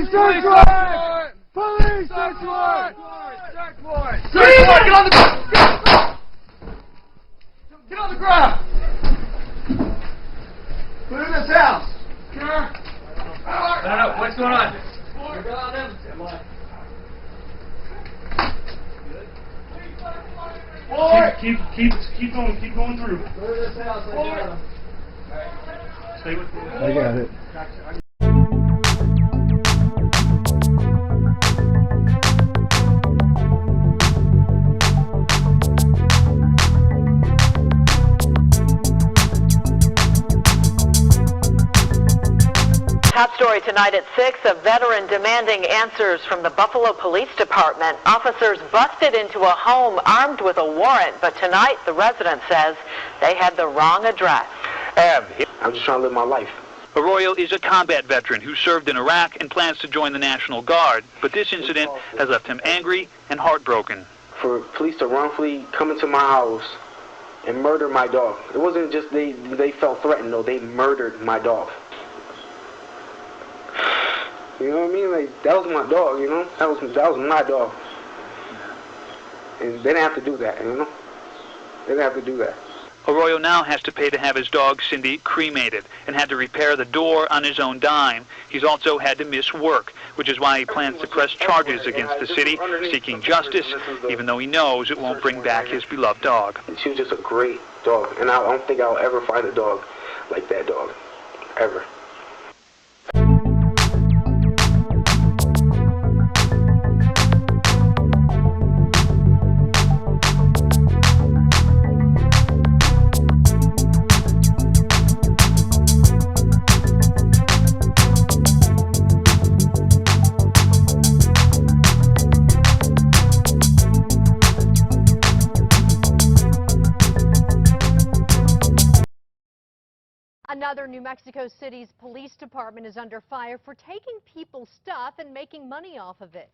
Police search warrant! Police search warrant! Search warrant! Search warrant! Get on the ground! Get on the ground! Who's in this house? No, what's going on? Keep going through. Go to this house, I got him. Stay with me. I got it. Top story tonight at 6, a veteran demanding answers from the Buffalo Police Department. Officers busted into a home armed with a warrant, but tonight the resident says they had the wrong address. I'm just trying to live my life. Arroyo is a combat veteran who served in Iraq and plans to join the National Guard, but this incident has left him angry and heartbroken. For police to wrongfully come into my house and murder my dog. It wasn't just they felt threatened, no, they murdered my dog. You know what I mean? Like, that was my dog, you know? That was my dog. And they didn't have to do that, you know? They didn't have to do that. Arroyo now has to pay to have his dog Cindy cremated and had to repair the door on his own dime. He's also had to miss work, which is why he plans to press charges against the city, seeking justice, even though he knows it won't bring back his beloved dog. She was just a great dog, and I don't think I'll ever find a dog like that dog, ever. Another New Mexico City's police department is under fire for taking people's stuff and making money off of it.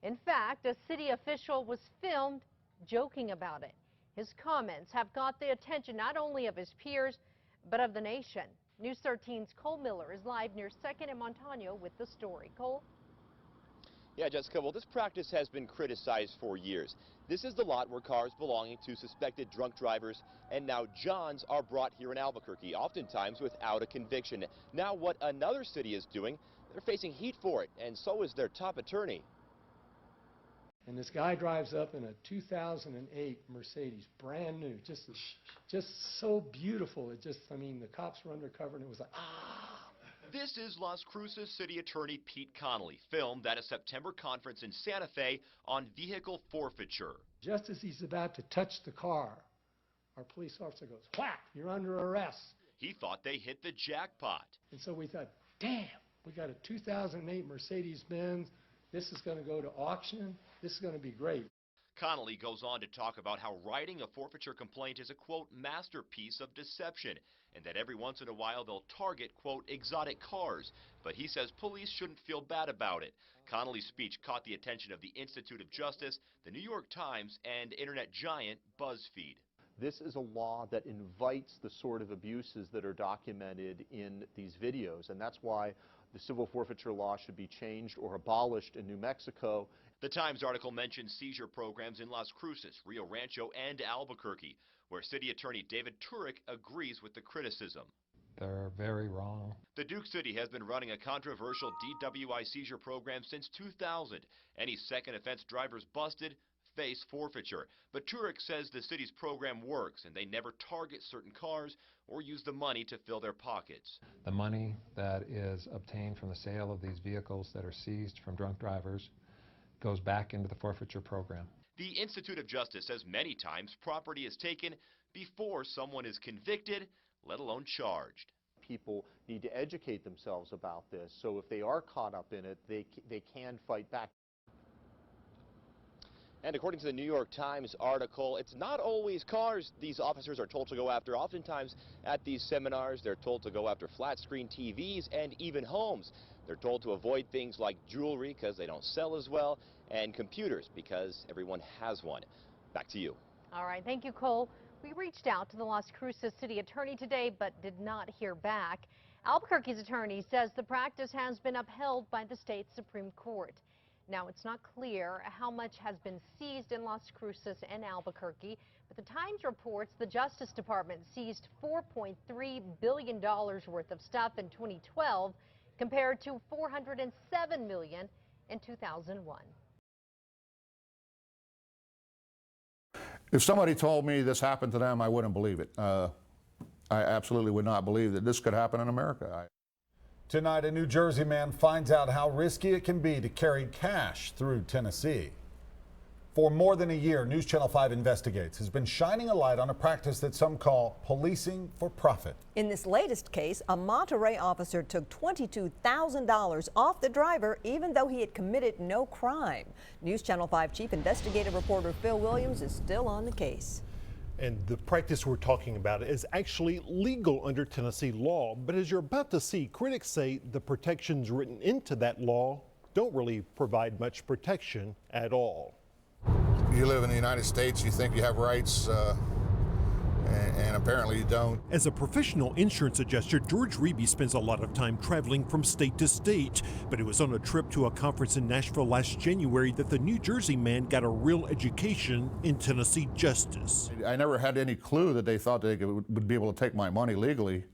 In fact, a city official was filmed joking about it. His comments have got the attention not only of his peers, but of the nation. News 13's Cole Miller is live near 2nd and Montano with the story. Cole? Yeah, Jessica, well, this practice has been criticized for years. This is the lot where cars belonging to suspected drunk drivers and now Johns are brought here in Albuquerque, oftentimes without a conviction. Now what another city is doing, they're facing heat for it, and so is their top attorney. And this guy drives up in a 2008 Mercedes, brand new, just so beautiful. It just, I mean, the cops were undercover and it was like, ah. This is Las Cruces City Attorney Pete Connolly, filmed at a September conference in Santa Fe on vehicle forfeiture. Just as he's about to touch the car, our police officer goes, whack, you're under arrest. He thought they hit the jackpot. And so we thought, damn, we got a 2008 Mercedes-Benz. This is going to go to auction. This is going to be great. Connolly goes on to talk about how writing a forfeiture complaint is a, quote, masterpiece of deception, and that every once in a while they'll target, quote, exotic cars. But he says police shouldn't feel bad about it. Connolly's speech caught the attention of the Institute of Justice, the New York Times, and internet giant BuzzFeed. This is a law that invites the sort of abuses that are documented in these videos, and that's why the civil forfeiture law should be changed or abolished in New Mexico. The Times article mentions seizure programs in Las Cruces, Rio Rancho, and Albuquerque, where City Attorney David Turek agrees with the criticism. They're very wrong. The Duke City has been running a controversial DWI seizure program since 2000. Any second offense drivers busted face forfeiture. But Turek says the city's program works and they never target certain cars or use the money to fill their pockets. The money that is obtained from the sale of these vehicles that are seized from drunk drivers goes back into the forfeiture program. The Institute of Justice says many times property is taken before someone is convicted, let alone charged. People need to educate themselves about this, so if they are caught up in it, they can fight back. And according to the New York Times article, it's not always cars these officers are told to go after. Oftentimes at these seminars, they're told to go after flat-screen TVs and even homes. They're told to avoid things like jewelry because they don't sell as well, and computers because everyone has one. Back to you. All right, thank you, Cole. We reached out to the Las Cruces City Attorney today but did not hear back. Albuquerque's attorney says the practice has been upheld by the state Supreme Court. Now, it's not clear how much has been seized in Las Cruces and Albuquerque, but the Times reports the Justice Department seized $4.3 billion worth of stuff in 2012 compared to $407 million in 2001. If somebody told me this happened to them, I wouldn't believe it. I absolutely would not believe that this could happen in America. Tonight, a New Jersey man finds out how risky it can be to carry cash through Tennessee. For more than a year, News Channel 5 Investigates has been shining a light on a practice that some call policing for profit. In this latest case, a Monterey officer took $22,000 off the driver even though he had committed no crime. News Channel 5 Chief Investigative Reporter Phil Williams is still on the case. And the practice we're talking about is actually legal under Tennessee law. But as you're about to see, critics say the protections written into that law don't really provide much protection at all. You live in the United States, you think you have rights, and apparently you don't. As a professional insurance adjuster, George Reeby spends a lot of time traveling from state to state. But it was on a trip to a conference in Nashville last January that the New Jersey man got a real education in Tennessee justice. I never had any clue that they thought they would be able to take my money legally.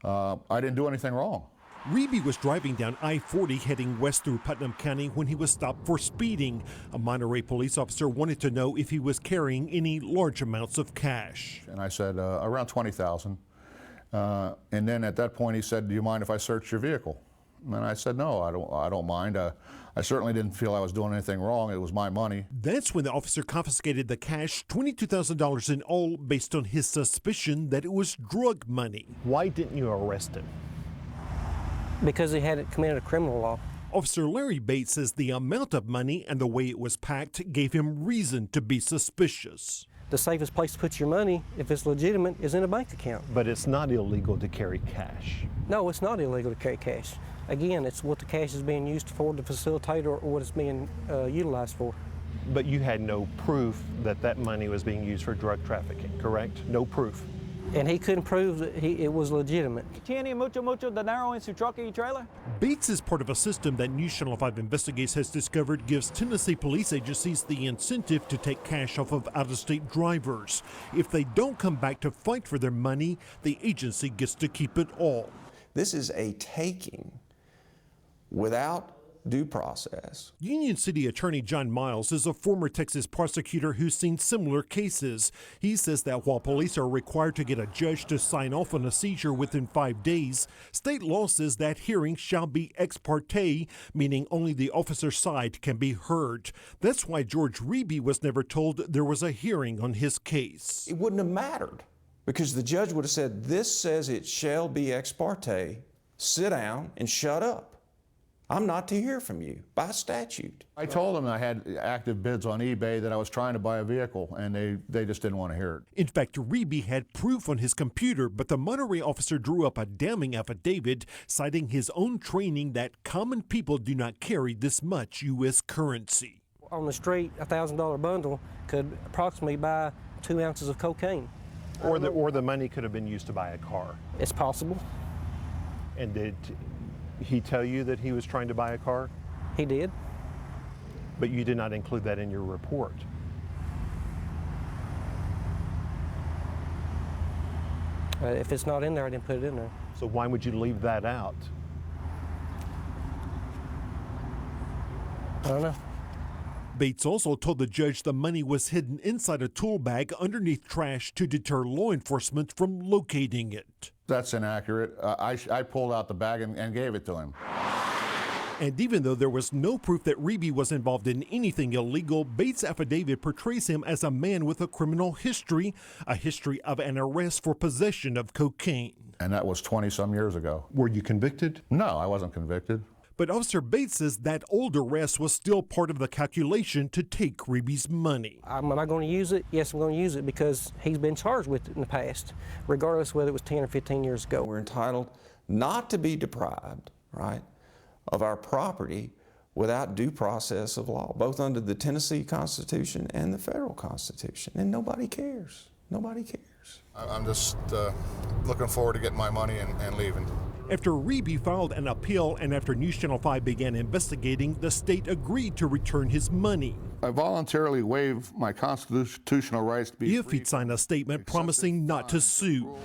I didn't do anything wrong. Reeby was driving down I-40 heading west through Putnam County when he was stopped for speeding. A Monterey police officer wanted to know if he was carrying any large amounts of cash. And I said, around 20,000. And then at that point he said, do you mind if I search your vehicle? And I said, no, I don't mind. I certainly didn't feel I was doing anything wrong. It was my money. That's when the officer confiscated the cash, $22,000 in all, based on his suspicion that it was drug money. Why didn't you arrest him? Because he hadn't committed a criminal law. Officer Larry Bates says the amount of money and the way it was packed gave him reason to be suspicious. The safest place to put your money, if it's legitimate, is in a bank account. But it's not illegal to carry cash. No, it's not illegal to carry cash. Again, it's what the cash is being used for to facilitate or what it's being utilized for. But you had no proof that that money was being used for drug trafficking, correct? No proof. And he couldn't prove that it was legitimate. ¿Tiene mucho dinero en su truck y trailer? Bates is part of a system that News Channel 5 Investigates has discovered gives Tennessee police agencies the incentive to take cash off of out-of-state drivers. If they don't come back to fight for their money, the agency gets to keep it all. This is a taking without due process. Union City Attorney John Miles is a former Texas prosecutor who's seen similar cases. He says that while police are required to get a judge to sign off on a seizure within 5 days, state law says that hearing shall be ex parte, meaning only the officer's side can be heard. That's why George Reeby was never told there was a hearing on his case. It wouldn't have mattered because the judge would have said, this says it shall be ex parte, sit down and shut up. I'm not to hear from you by statute. I told them I had active bids on eBay that I was trying to buy a vehicle, and they just didn't want to hear it. In fact, Reeby had proof on his computer, but the Monterey officer drew up a damning affidavit citing his own training that common people do not carry this much U.S. currency. On the street, a $1,000 bundle could approximately buy 2 ounces of cocaine. Or the money could have been used to buy a car. It's possible. And did he tell you that he was trying to buy a car? He did. But you did not include that in your report. If it's not in there, I didn't put it in there. So why would you leave that out? I don't know. Bates also told the judge the money was hidden inside a tool bag underneath trash to deter law enforcement from locating it. That's inaccurate. I pulled out the bag and gave it to him. And even though there was no proof that Reeby was involved in anything illegal, Bates' affidavit portrays him as a man with a criminal history, a history of an arrest for possession of cocaine. And that was 20-some years ago. Were you convicted? No, I wasn't convicted. But Officer Bates says that old arrest was still part of the calculation to take Reeby's money. Am I going to use it? Yes, I'm going to use it because he's been charged with it in the past, regardless whether it was 10 or 15 years ago. We're entitled not to be deprived, right, of our property without due process of law, both under the Tennessee Constitution and the federal Constitution. And nobody cares. Nobody cares. I'm just looking forward to getting my money and leaving. After Reeby filed an appeal and after News Channel 5 began investigating, the state agreed to return his money. I voluntarily waive my constitutional rights to be if he'd sign a statement promising not to sue.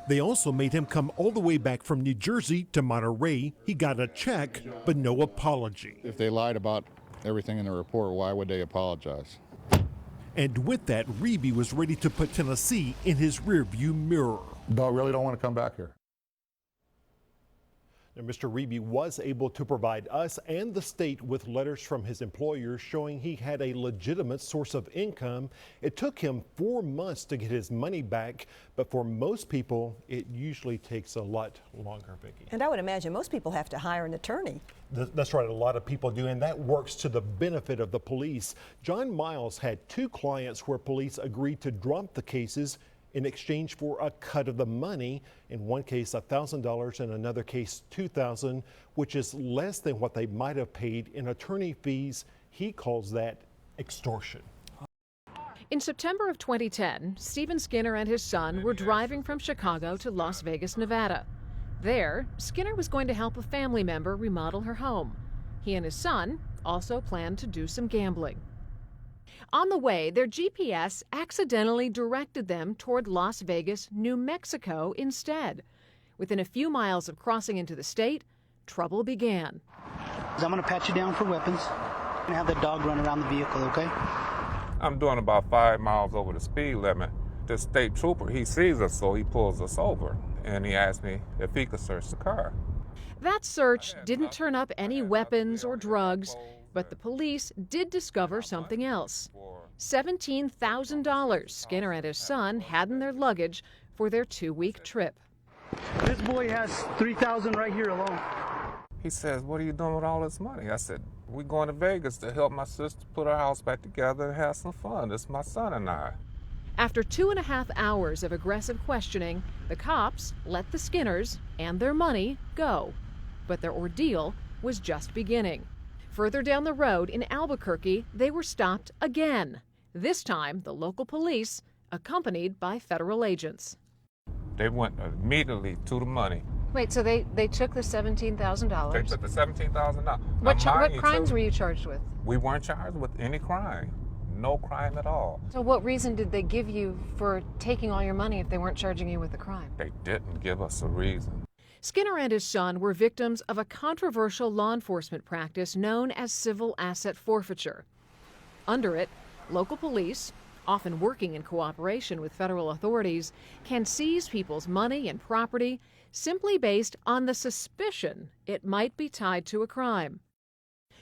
They also made him come all the way back from New Jersey to Monterey. He got a check, but no apology. If they lied about everything in the report, why would they apologize? And with that, Reeby was ready to put Tennessee in his rearview mirror. No, I really don't want to come back here. Now, Mr. Reeby was able to provide us and the state with letters from his employers showing he had a legitimate source of income. It took him 4 months to get his money back, but for most people, it usually takes a lot longer, Vicki. And I would imagine most people have to hire an attorney. That's right, a lot of people do, and that works to the benefit of the police. John Miles had 2 clients where police agreed to drop the cases in exchange for a cut of the money. In one case, $1,000, in another case, $2,000, which is less than what they might have paid in attorney fees. He calls that extortion. In September of 2010, Stephen Skinner and his son were driving from Chicago to Las Vegas, Nevada. There, Skinner was going to help a family member remodel her home. He and his son also planned to do some gambling. On the way, their GPS accidentally directed them toward Las Vegas, New Mexico instead. Within a few miles of crossing into the state, trouble began. I'm going to pat you down for weapons and have the dog run around the vehicle, okay? I'm doing about 5 miles over the speed limit. The state trooper, he sees us, so he pulls us over, and he asked me if he could search the car. That search didn't turn up any weapons or drugs, but the police did discover something else. $17,000 Skinner and his son had in their luggage for their 2-week trip. This boy has $3,000 right here alone. He says, "What are you doing with all this money?" I said, "We're going to Vegas to help my sister put her house back together and have some fun. It's my son and I." After 2.5 hours of aggressive questioning, the cops let the Skinners and their money go. But their ordeal was just beginning. Further down the road in Albuquerque, they were stopped again. This time, the local police, accompanied by federal agents. They went immediately to the money. Wait, so they took the $17,000? They took the $17,000. What crimes were you charged with? We weren't charged with any crime. No crime at all. So what reason did they give you for taking all your money if they weren't charging you with a crime? They didn't give us a reason. Skinner and his son were victims of a controversial law enforcement practice known as civil asset forfeiture. Under it, local police, often working in cooperation with federal authorities, can seize people's money and property simply based on the suspicion it might be tied to a crime.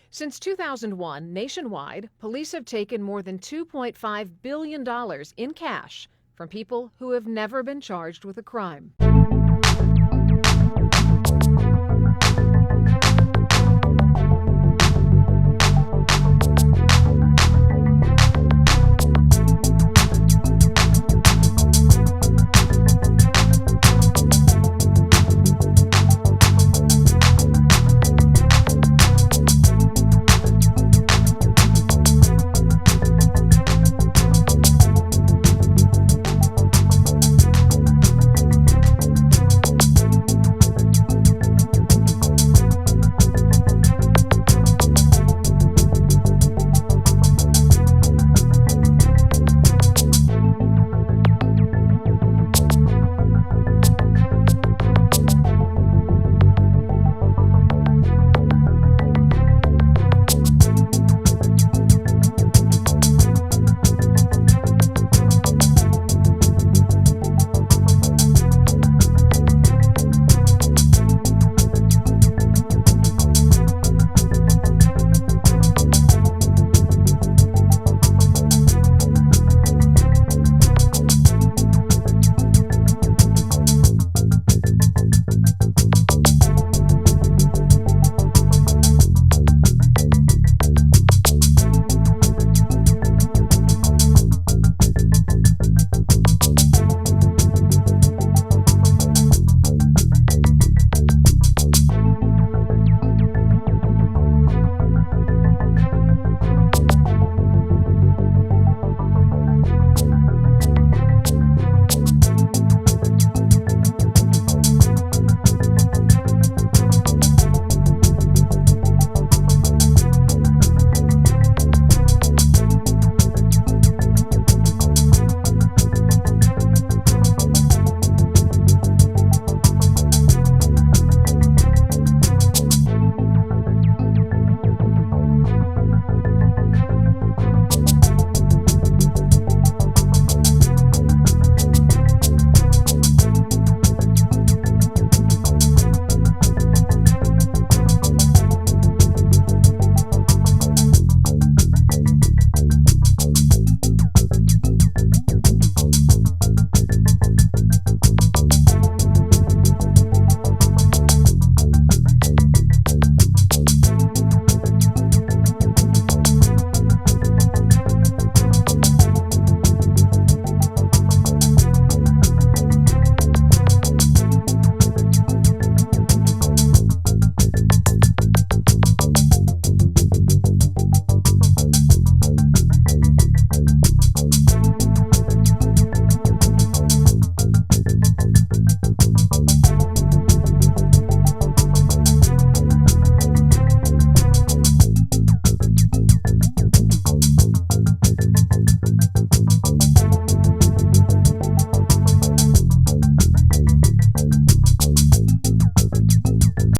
Since 2001, nationwide, police have taken more than $2.5 billion in cash from people who have never been charged with a crime.